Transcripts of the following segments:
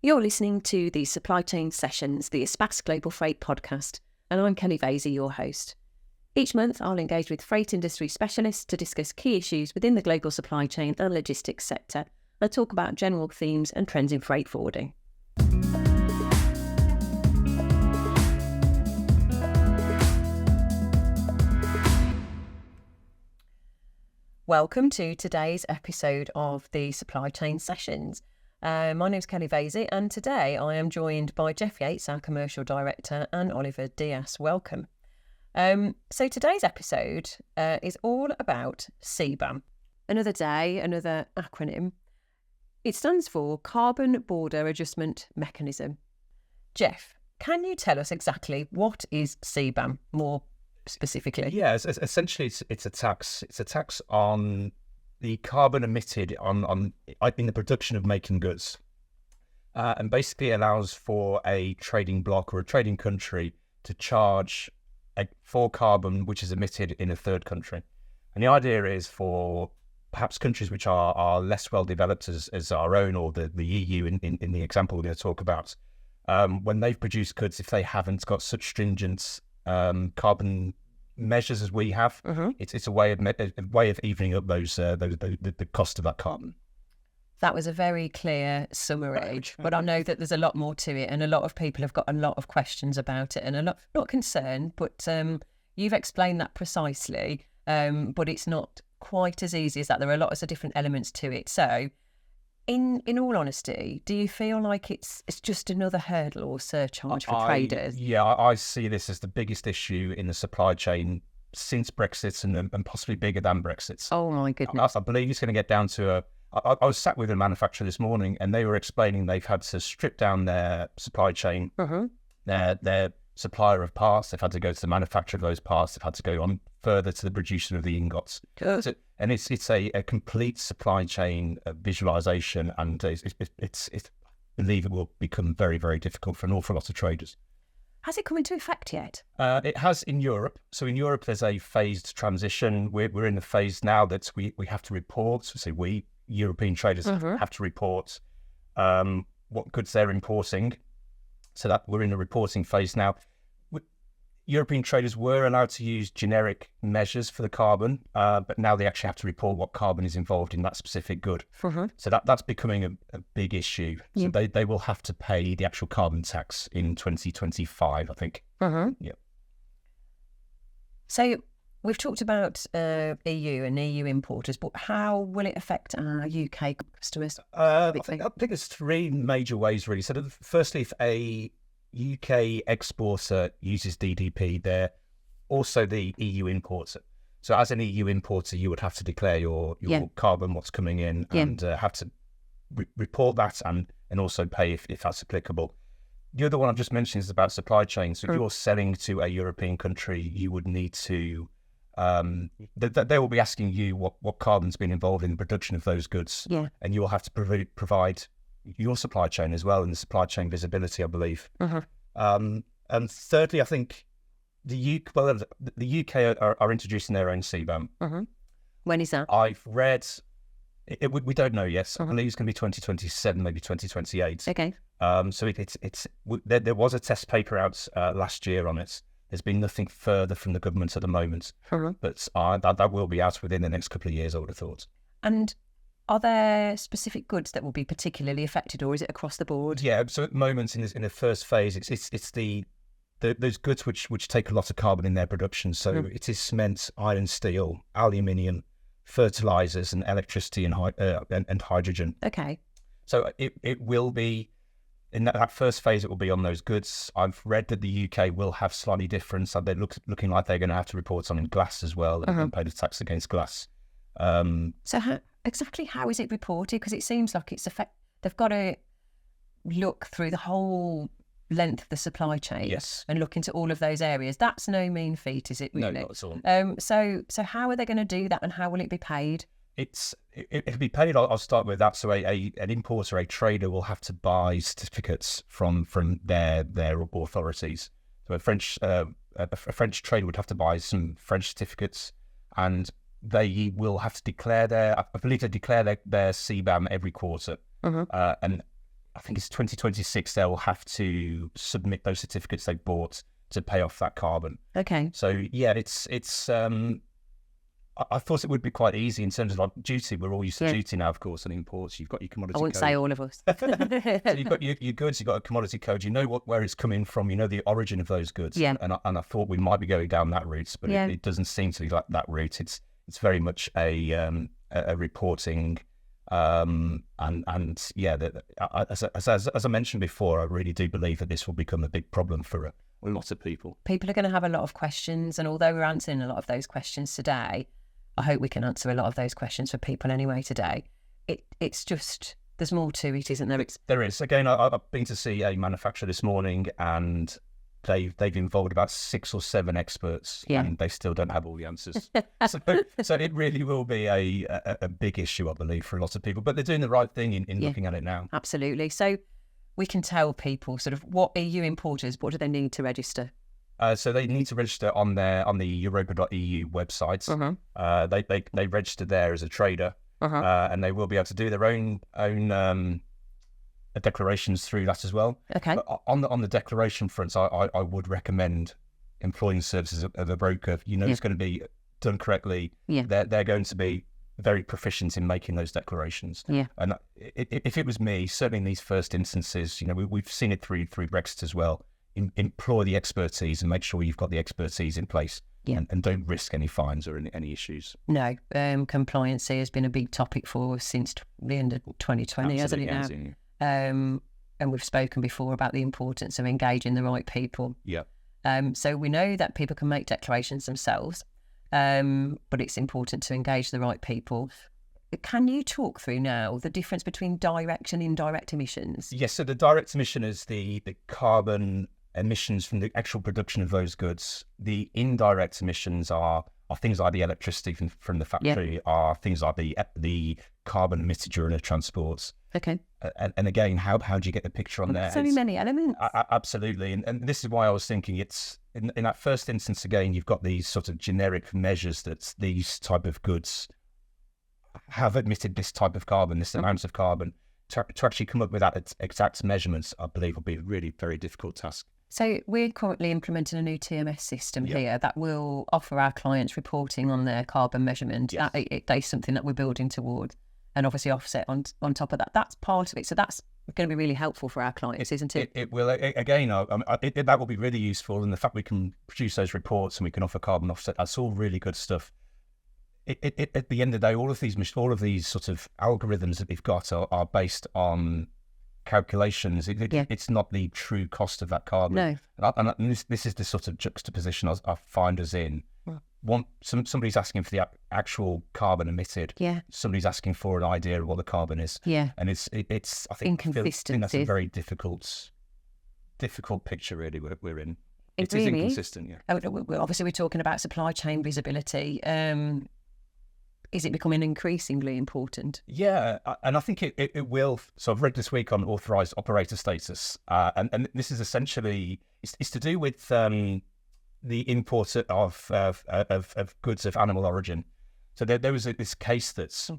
You're listening to the Supply Chain Sessions, the Espace Global Freight podcast, and I'm Kelly Vasey, your host. Each month, I'll engage with freight industry specialists to discuss key issues within the global supply chain and logistics sector, and talk about general themes and trends in freight forwarding. Welcome to today's episode of the Supply Chain Sessions. My name is Kelly Vasey, and today I am joined by Geoff Yates, our Commercial Director, and Oliver Diaz. Welcome. So today's episode is all about CBAM. Another day, another acronym. It stands for Carbon Border Adjustment Mechanism. Geoff, can you tell us exactly what is CBAM more specifically? Yeah, essentially it's a tax. It's a tax on the carbon emitted in the production of making goods, and basically allows for a trading bloc or a trading country to charge for carbon which is emitted in a third country. And the idea is for perhaps countries which are less well developed as our own, or the EU in the example we're going to talk about, when they've produced goods, if they haven't got such stringent carbon measures as we have, it's a way of evening up the cost of that carbon. That was a very clear summary, but I know that there's a lot more to it, and a lot of people have got a lot of questions about it, and a lot, not concerned, but you've explained that precisely, but it's not quite as easy as that. There are lots of different elements to it. So in all honesty, do you feel like it's just another hurdle or surcharge for traders? Yeah, I see this as the biggest issue in the supply chain since Brexit, and possibly bigger than Brexit. Oh my goodness. I believe it's going to get down to I was sat with a manufacturer this morning, and they were explaining they've had to strip down their supply chain, their supplier of parts. They've had to go to the manufacturer of those parts. They've had to go on further to the producer of the ingots. And it's a complete supply chain visualization, and it's I believe it will become very, very difficult for an awful lot of traders. Has it come into effect yet? It has in Europe. So in Europe, there's a phased transition. We're in the phase now that we have to report. So European traders have to report what goods they're importing. So that we're in a reporting phase now. European traders were allowed to use generic measures for the carbon, but now they actually have to report what carbon is involved in that specific good. So that's becoming a big issue. So they will have to pay the actual carbon tax in 2025, I think. Yeah. So we've talked about EU and EU importers, but how will it affect our UK customers? I think there's three major ways, really. So firstly, if a UK exporter uses DDP, they're also the EU importer. So as an EU importer, you would have to declare your carbon, what's coming in, and have to report that and also pay if that's applicable. The other one I've just mentioned is about supply chain. So if you're selling to a European country, you would need to, they will be asking you what carbon's been involved in the production of those goods. And you will have to provide your supply chain as well, and the supply chain visibility, I believe. And thirdly, I think the UK are introducing their own CBAM. When is that? I've read, we don't know yet. I believe it's going to be 2027, maybe 2028. Okay. So there was a test paper out last year on it. There's been nothing further from the government at the moment, but that will be out within the next couple of years, I would have thought. And are there specific goods that will be particularly affected, or is it across the board? Yeah, so at the moment in the first phase, it's those goods which take a lot of carbon in their production. So it is cement, iron, steel, aluminium, fertilizers, and electricity and hydrogen. Okay. So it will be in that first phase. It will be on those goods. I've read that the UK will have slightly different. So they're looking like they're going to have to report on in glass as well, and pay the tax against glass. So how is it reported? Because it seems like they've got to look through the whole length of the supply chain and look into all of those areas. That's no mean feat, is it really? No, not at all. So how are they going to do that, and how will it be paid? It'll be paid. I'll start with that. So an importer, a trader, will have to buy certificates from their authorities. So a French trader would have to buy some French certificates, and they will have to declare I believe they declare their CBAM every quarter. And I think it's 2026, they'll have to submit those certificates they bought to pay off that carbon. Okay. So yeah, it's I thought it would be quite easy in terms of like duty. We're all used to duty now, of course, on imports. You've got your commodity I wouldn't code. say all of us. So you've got your goods, you've got a commodity code, you know where it's coming from, you know the origin of those goods. Yeah. And I thought we might be going down that route, but it doesn't seem to be like that route. It's very much a reporting and yeah, as I mentioned before, I really do believe that this will become a big problem for a lot of people. People are going to have a lot of questions, and although we're answering a lot of those questions today, I hope we can answer a lot of those questions for people anyway today. It's just, there's more to it, isn't there? There is. Again, I've been to see a manufacturer this morning, and they've involved about 6 or 7 experts, and they still don't have all the answers. so it really will be a big issue, I believe, for a lot of people. But they're doing the right thing in looking at it now. Absolutely. So we can tell people sort of what EU importers, what do they need to register? So they need to register on the Europa.eu website. They register there as a trader, and they will be able to do their own declarations through that as well. Okay. But on the declaration front, I would recommend employing the services of a broker. It's going to be done correctly. Yeah. They're going to be very proficient in making those declarations. Yeah. And if it was me, certainly in these first instances, we've seen it through Brexit as well. Employ the expertise and make sure you've got the expertise in place, and don't risk any fines or any issues. No, compliance has been a big topic for us since the end of 2020, hasn't it now? And we've spoken before about the importance of engaging the right people. Yeah. So we know that people can make declarations themselves, but it's important to engage the right people. Can you talk through now the difference between direct and indirect emissions? Yes, so the direct emission is the carbon emissions from the actual production of those goods. The indirect emissions are things like the electricity from the factory, are things like the carbon emitted during the transports. Okay. And again, how do you get the picture on there? So many elements. Absolutely. And this is why I was thinking it's, in that first instance, again, you've got these sort of generic measures that these type of goods have emitted this type of carbon, this amount of carbon. To actually come up with that exact measurements, I believe, will be a really very difficult task. So we're currently implementing a new TMS system here that will offer our clients reporting on their carbon measurement. Yes. That is something that we're building towards, and obviously offset on top of that. That's part of it. So that's going to be really helpful for our clients, isn't it? It will. Again, that will be really useful. And the fact we can produce those reports and we can offer carbon offset, that's all really good stuff. At the end of the day, all of these sort of algorithms that we've got are based on calculations. It's not the true cost of that carbon. No. And this is the sort of juxtaposition I find us in. Somebody's asking for the actual carbon emitted. Yeah. Somebody's asking for an idea of what the carbon is. Yeah. And it's I think that's a very difficult picture really we're in. It is inconsistent. Yeah. Obviously, we're talking about supply chain visibility. Is it becoming increasingly important? Yeah, and I think it will. So I've read this week on authorised operator status, and this is essentially it's to do with the import of goods of animal origin. So there was this case that's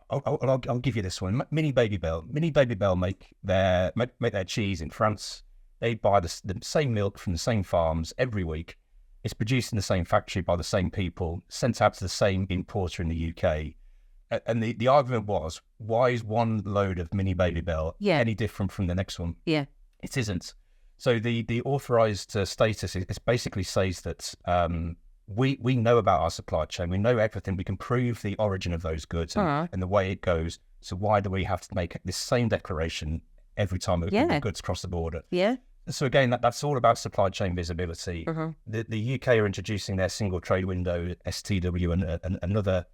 I'll give you this one. Mini Baby Bell make their cheese in France. They buy the same milk from the same farms every week. It's produced in the same factory by the same people, sent out to the same importer in the UK. And the argument was, why is one load of Mini Baby Bell any different from the next one? Yeah. It isn't. So the authorised status is basically says that we know about our supply chain. We know everything. We can prove the origin of those goods and the way it goes. So why do we have to make this same declaration every time the goods cross the border? Yeah. So again, that's all about supply chain visibility. The UK are introducing their single trade window, STW, and another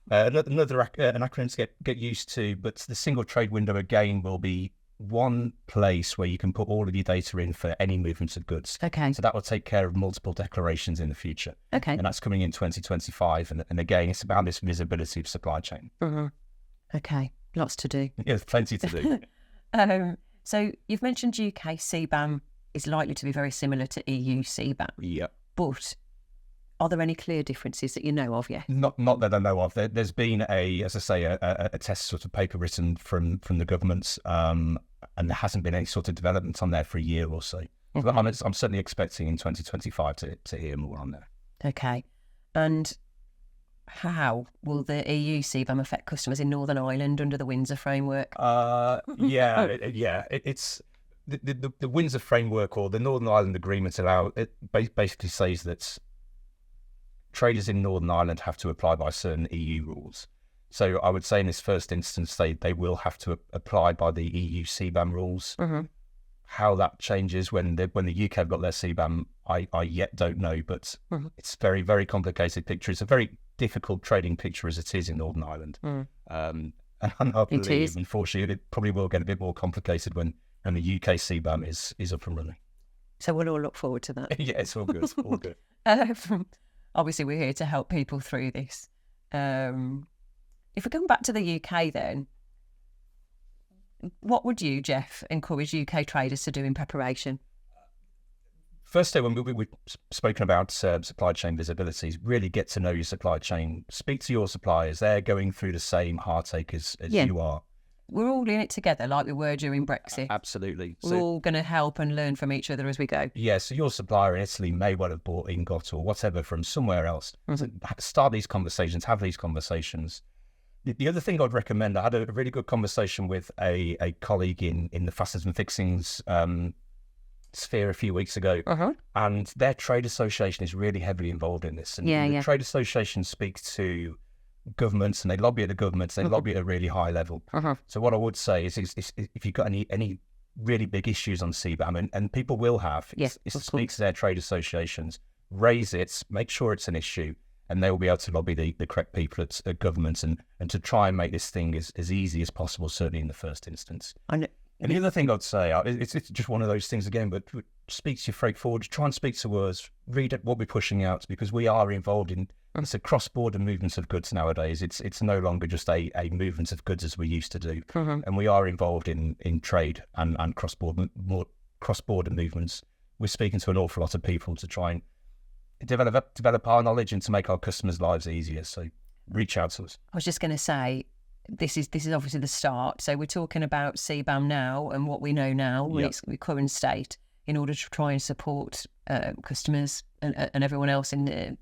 an acronym to get used to. But the single trade window again will be one place where you can put all of your data in for any movements of goods. Okay. So that will take care of multiple declarations in the future. Okay. And that's coming in 2025. And again, it's about this visibility of supply chain. Okay. Lots to do. Yeah, there's plenty to do. So you've mentioned UK CBAM is likely to be very similar to EU CBAM. Yeah. But are there any clear differences that you know of yet? Not that I know of. There's been a test sort of paper written from the governments. and there hasn't been any sort of development on there for a year or so. But I'm certainly expecting in 2025 to hear more on there. Okay. And how will the EU CBAM affect customers in Northern Ireland under the Windsor framework? It's the Windsor framework, or the Northern Ireland Agreement, basically says that traders in Northern Ireland have to apply by certain EU rules. So I would say in this first instance, they will have to apply by the EU CBAM rules. How that changes when the UK have got their CBAM, I yet don't know, but it's very, very complicated picture. It's a very difficult trading picture as it is in Northern Ireland. And I believe, unfortunately, it probably will get a bit more complicated when the UK CBAM is up and running. So we'll all look forward to that. Yeah, it's all good. All good. Obviously, we're here to help people through this. If we come back to the UK then, what would you, Geoff, encourage UK traders to do in preparation? Firstly, when we've spoken about supply chain visibilities, really get to know your supply chain. Speak to your suppliers. They're going through the same heartache as you are. We're all in it together like we were during Brexit. Absolutely. We're all going to help and learn from each other as we go. Yeah, so your supplier in Italy may well have bought ingot or whatever from somewhere else. So start these conversations, have these conversations. The other thing I'd recommend, I had a really good conversation with a colleague in the fasteners and fixings sphere a few weeks ago, and their trade association is really heavily involved in this. And the trade association speaks to governments, and they lobby at the governments, they lobby at a really high level. So what I would say is if you've got any really big issues on CBAM, and people will have, is to speak to their trade associations, raise it, make sure it's an issue, and they will be able to lobby the correct people at governments and to try and make this thing as easy as possible, certainly in the first instance. And the other thing I'd say, it's just one of those things again, but speak to your freight forwarders, try and speak to us, read what we're pushing out, because we are involved in, it's a cross-border movement of goods nowadays. It's no longer just a movement of goods as we used to do. And we are involved in trade and cross-border movements. We're speaking to an awful lot of people to try and develop our knowledge and to make our customers' lives easier. So reach out to us. I was just going to say, this is obviously the start. So we're talking about CBAM now and what we know now, its current state, in order to try and support customers and everyone else in the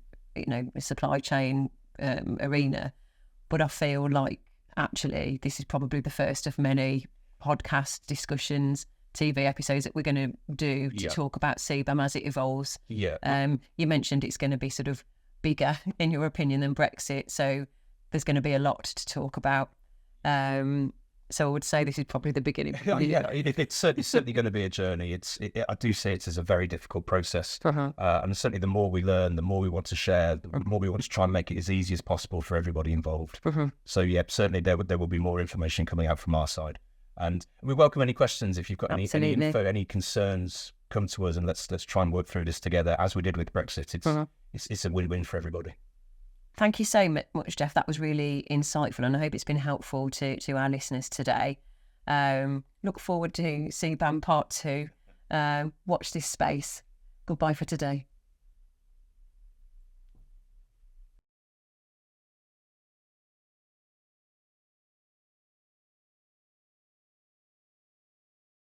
supply chain arena. But I feel like actually this is probably the first of many podcast discussions, TV episodes that we're going to do to talk about CBAM as it evolves. You mentioned it's going to be sort of bigger, in your opinion, than Brexit. So there's going to be a lot to talk about. So I would say this is probably the beginning. It's certainly going to be a journey. I do see it as a very difficult process. And certainly the more we learn, the more we want to share, the more we want to try and make it as easy as possible for everybody involved. So certainly there will be more information coming out from our side. And we welcome any questions. If you've got any info, any concerns, come to us and let's try and work through this together as we did with Brexit. It's a win-win for everybody. Thank you so much, Geoff. That was really insightful, and I hope it's been helpful to our listeners today. Look forward to CBAM Part 2. Watch this space. Goodbye for today.